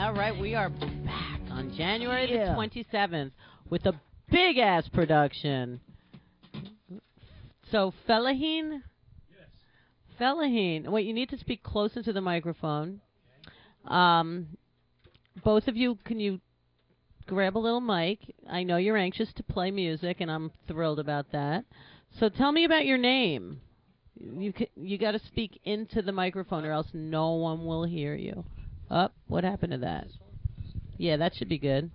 All right, we are back on January the 27th with a big-ass production. So, Fellaheen? Yes. Fellaheen. Wait, you need to speak closer to the microphone. Both of you, can you grab a little mic? I know you're anxious to play music, and I'm thrilled about that. So tell me about your name. You got to speak into the microphone, or else no one will hear you. What happened to that? Yeah, that should be good.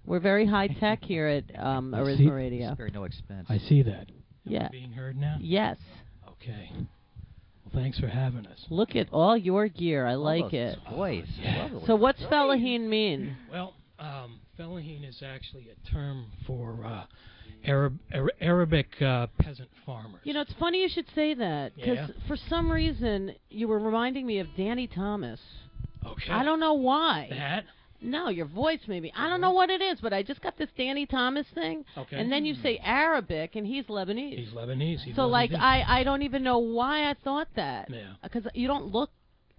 We're very high tech here at Arizona Radio. Spare no expense. I see that. Yeah. Am I being heard now? Yes. Okay. Well, thanks for having us. Look at all your gear. I like it. Toys. Yeah. So what's Fellaheen mean? Well, Fellaheen is actually a term for Arabic peasant farmers. You know, it's funny you should say that, because Yeah. for some reason you were reminding me of Danny Thomas. Okay. I don't know why. That? No, your voice maybe. I don't know what it is, but I just got this Danny Thomas thing. Okay. And then you say Arabic, and he's Lebanese. He's Lebanese. So, like, I don't even know why I thought that. Yeah. Because you don't look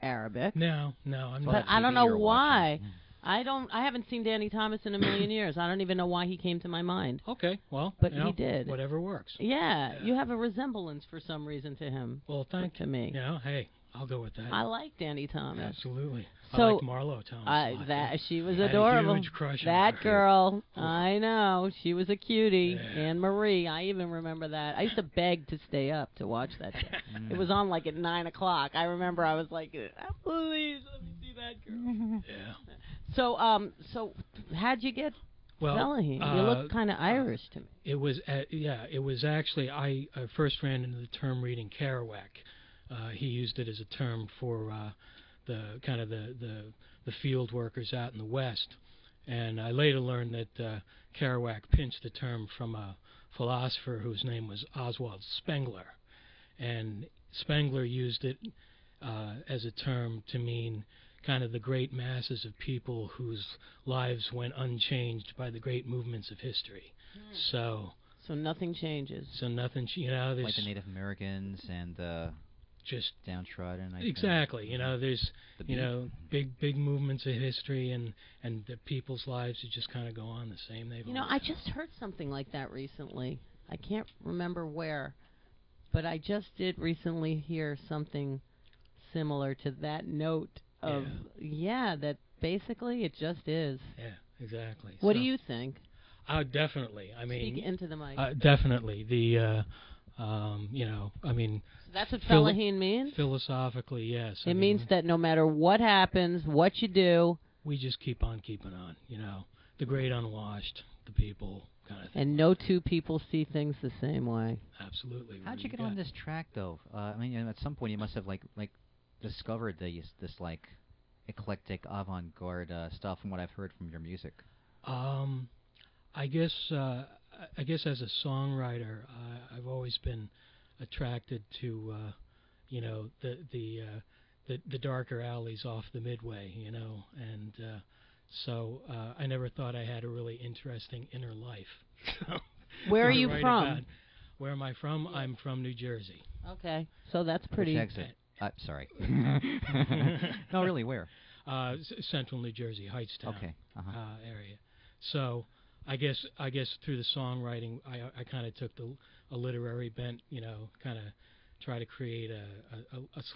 Arabic. No, I'm But not. I don't know why. I haven't seen Danny Thomas in a million years. I don't even know why he came to my mind. Okay, well, But he did. Whatever works. Yeah, you have a resemblance for some reason to him. Well, to me. Yeah, hey, I'll go with that. I like Danny Thomas. Absolutely. So, I like Marlo Thomas. She was I had a adorable. huge crush on that her. girl, I know, she was a cutie. Yeah. Anne Marie, I even remember that. I used to beg to stay up to watch that show. It was on like at 9 o'clock. I remember I was like, please let me see that girl. Yeah. So how'd you get Fellaheen? You look kind of Irish to me. It was actually I first ran into the term reading Kerouac. He used it as a term for the kind of the field workers out in the West, and I later learned that Kerouac pinched the term from a philosopher whose name was Oswald Spengler, and Spengler used it as a term to mean kind of the great masses of people whose lives went unchanged by the great movements of history. So nothing changes. So nothing, there's like the Native Americans and just downtrodden. Exactly. There's big movements of history, and the people's lives just kind of go on the same. I just heard something like that recently. I can't remember where, but I just did recently hear something similar to that note of that basically it just is. Yeah, exactly. What do you think? Definitely. I mean, speak into the mic. Definitely. I mean. So that's what Fellaheen means? Philosophically, yes. It means that no matter what happens, what you do, we just keep on keeping on. The great unwashed, the people kind of thing. And no two people see things the same way. Absolutely. How'd you get on this track, though? I mean, at some point you must have like discovered this like eclectic avant-garde stuff from what I've heard from your music. I guess as a songwriter, I've always been attracted to the darker alleys off the Midway, and so I never thought I had a really interesting inner life. Where are you from? Where am I from? Yeah. I'm from New Jersey. Okay, so that's pretty. Which exit? Sorry. No, really, where? Central New Jersey, Hightstown area. So I guess through the songwriting, I kind of took a literary bent, kind of try to create a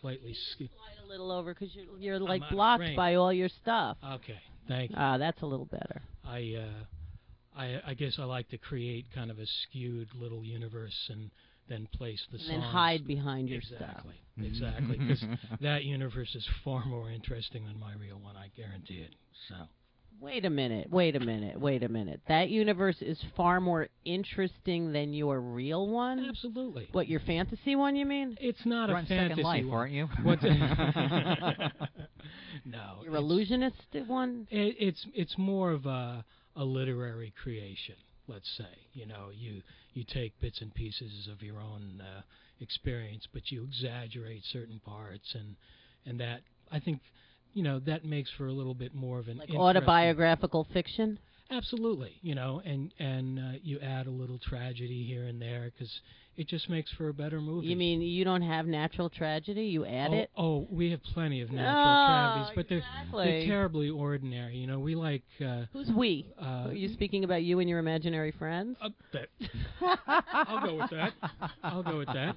slightly. Slide a little over because you're like blocked by all your stuff. Okay, thank you. That's a little better. I guess I like to create kind of a skewed little universe and then place the songs. And then hide behind your stuff. Exactly, because that universe is far more interesting than my real one, I guarantee it. So. Wait a minute. That universe is far more interesting than your real one? Absolutely. What, your fantasy one, you mean? It's not You're a on fantasy Second Life, one. aren't you? No. Your illusionist one? It's more of a literary creation, let's say. You take bits and pieces of your own experience, but you exaggerate certain parts, and that, I think, that makes for a little bit more of an like autobiographical fiction? Absolutely, and you add a little tragedy here and there because it just makes for a better movie. You mean you don't have natural tragedy? You add it? Oh, we have plenty of natural tragedies, but they're terribly ordinary. We like. Who's we? Are you speaking about you and your imaginary friends? I'll go with that.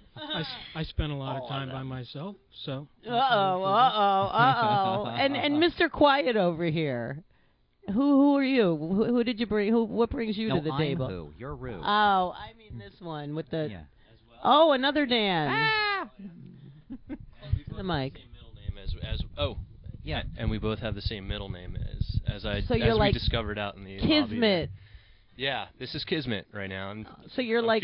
I spent a lot of time by myself, so. And Mr. Quiet over here. Who are you? Who did you bring? What brings you to the table? I'm who. You're Rue. Oh, I mean this one with the. Yeah. Oh, another Dan. The mic. Same middle name as Yeah. And we both have the same middle name as you're we like discovered out in the Kismet. lobby. Yeah, this is Kismet right now. So you're like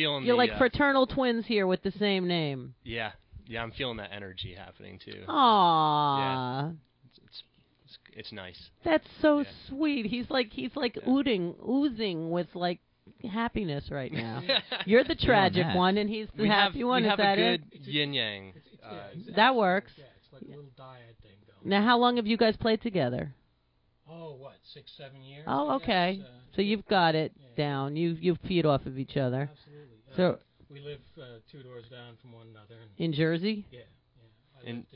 fraternal twins here with the same name. Yeah, I'm feeling that energy happening too. Aww. Yeah. It's nice. That's so sweet. He's like oozing with like happiness right now. You're the tragic one, and he's the happy one. We Is have that a good it? yin yang. That works. Yeah, it's like a little dyad thing going. Now, how long have you guys played together? Oh, what, 6-7 years? Oh, I okay. guess, So you've got it down. You feed off of each other. Absolutely. So we live 2 doors down from one another. And in Jersey? Yeah. I lived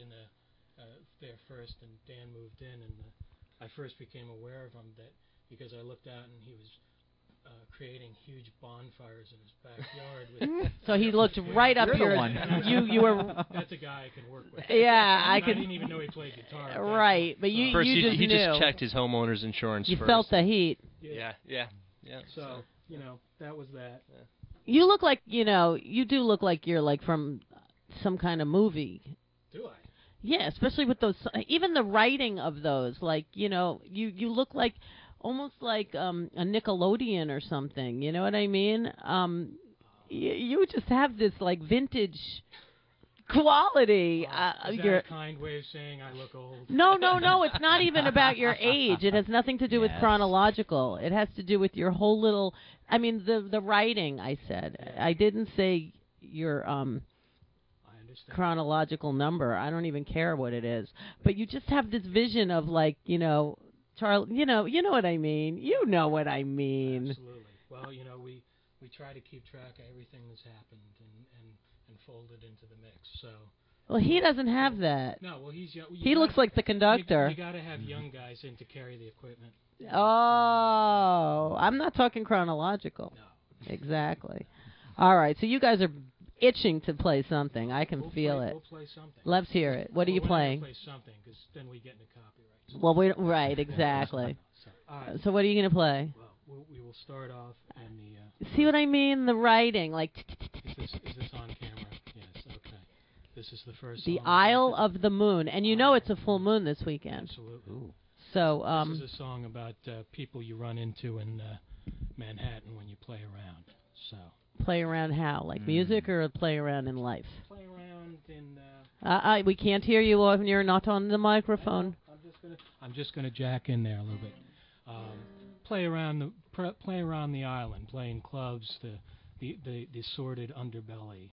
there first, and Dan moved in, and I first became aware of him because I looked out and he was creating huge bonfires in his backyard. So he looked right up You're your. the one. You were. That's a guy I can work with. Yeah, I could. I could. didn't even know he played guitar. Right, but you First, you just he knew. just checked his homeowner's insurance You first. felt the heat. Yeah. So that was that. You look like you do look like you're like from some kind of movie. Do I? Yeah, especially with those, even the writing of those, like, you look like, almost like a Nickelodeon or something, you know what I mean? You just have this, like, vintage quality. Is that a kind way of saying I look old? No, it's not even about your age. It has nothing to do with chronological. It has to do with your whole little, the writing, I said. I didn't say your, chronological number. I don't even care what it is. But you just have this vision of like, Charlie, you know what I mean. You know what I mean. Absolutely. Well, we try to keep track of everything that's happened and fold it into the mix. So. Well, he doesn't have that. No, well, he's young. He looks like the conductor. You got to have young guys in to carry the equipment. Oh, I'm not talking chronological. No. Exactly. All right, so you guys are itching to play something. I can feel it. We'll play something. Let's hear it. What are you playing? We'll play something, because then we get into copyright. Well, right, exactly. So what are you going to play? Well, we will start off in the... See what I mean? The writing, like... Is this on camera? Yes, okay. This is the first The song. Isle of the Moon. And you know it's a full moon this weekend. Absolutely. Ooh. So, this is a song about people you run into in Manhattan when you play around. So... Play around how? Like music or play around in life? Play around in... we can't hear you when you're not on the microphone. I'm just gonna jack in there a little bit. Play around the island, play in clubs, the sordid underbelly